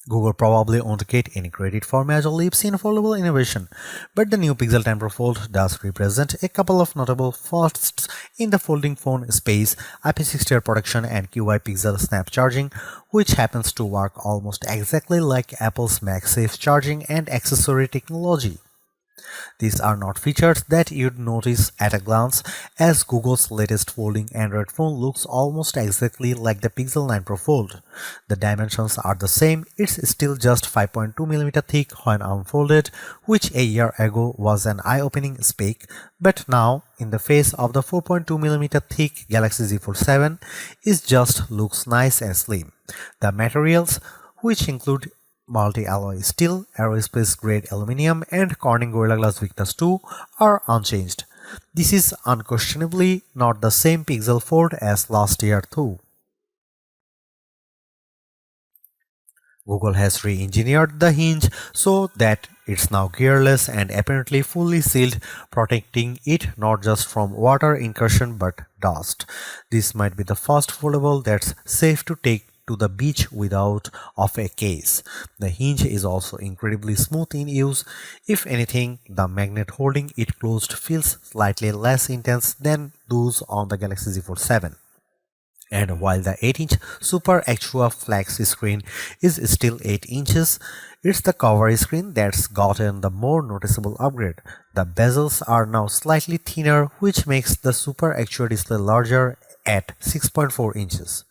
Google probably won't get any credit for major leaps in foldable innovation, but the new Pixel 10 Pro Fold does represent a couple of notable firsts in the folding phone space: IP68 protection and QI PixelSnap charging, which happens to work almost exactly like Apple's MagSafe charging and accessory technology. These are not features that you'd notice at a glance, as Google's latest folding Android phone looks almost exactly like the Pixel 9 Pro Fold. The dimensions are the same, it's still just 5.2mm thick when unfolded, which a year ago was an eye-opening spec, but now, in the face of the 4.2mm thick Galaxy Z Fold 7, it just looks nice and slim. The materials, which include multi-alloy steel, aerospace grade aluminum, and Corning Gorilla Glass Victus 2 are unchanged. This is unquestionably not the same Pixel Fold as last year though. Google has re-engineered the hinge so that it's now gearless and apparently fully sealed, protecting it not just from water incursion but dust. This might be the first foldable that's safe to take to the beach without of a case. The hinge is also incredibly smooth in use. If anything, the magnet holding it closed feels slightly less intense than those on the Galaxy Z Fold 7. And while the 8-inch Super Extra Flex screen is still 8 inches, it's the cover screen that's gotten the more noticeable upgrade. The bezels are now slightly thinner, which makes the Super Extra display larger at 6.4 inches.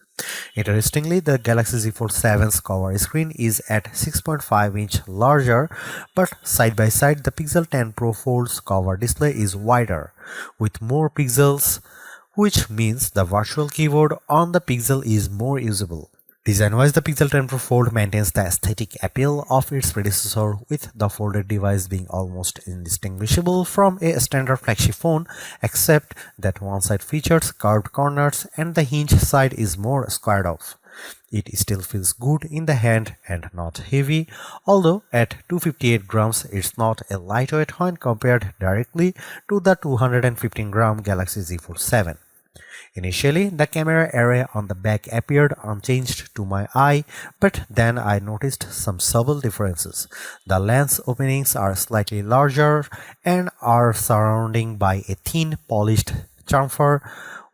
Interestingly, the Galaxy Z Fold 7's cover screen is at 6.5 inch larger, but side by side the Pixel 10 Pro Fold's cover display is wider, with more pixels, which means the virtual keyboard on the Pixel is more usable. Design-wise, the Pixel 10 Pro Fold maintains the aesthetic appeal of its predecessor, with the folded device being almost indistinguishable from a standard flagship phone, except that one side features curved corners and the hinge side is more squared off. It still feels good in the hand and not heavy, although at 258 grams it's not a lightweight when compared directly to the 215 gram Galaxy Z Fold 7. Initially, the camera array on the back appeared unchanged to my eye, but then I noticed some subtle differences. The lens openings are slightly larger and are surrounded by a thin polished chamfer,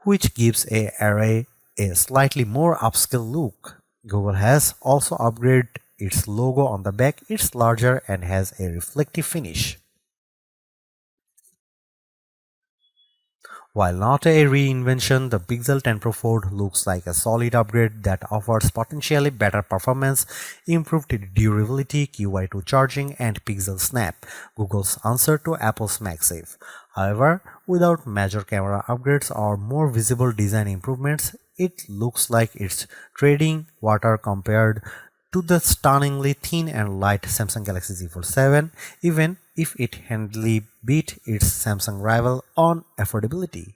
which gives the array a slightly more upscale look. Google has also upgraded its logo on the back. It's larger and has a reflective finish. While not a reinvention, the Pixel 10 Pro Fold looks like a solid upgrade that offers potentially better performance, improved durability, QI2 charging, and PixelSnap, Google's answer to Apple's MagSafe. However, without major camera upgrades or more visible design improvements, it looks like it's treading water compared to the stunningly thin and light Samsung Galaxy Z Fold 7, even if it handily beat its Samsung rival on affordability.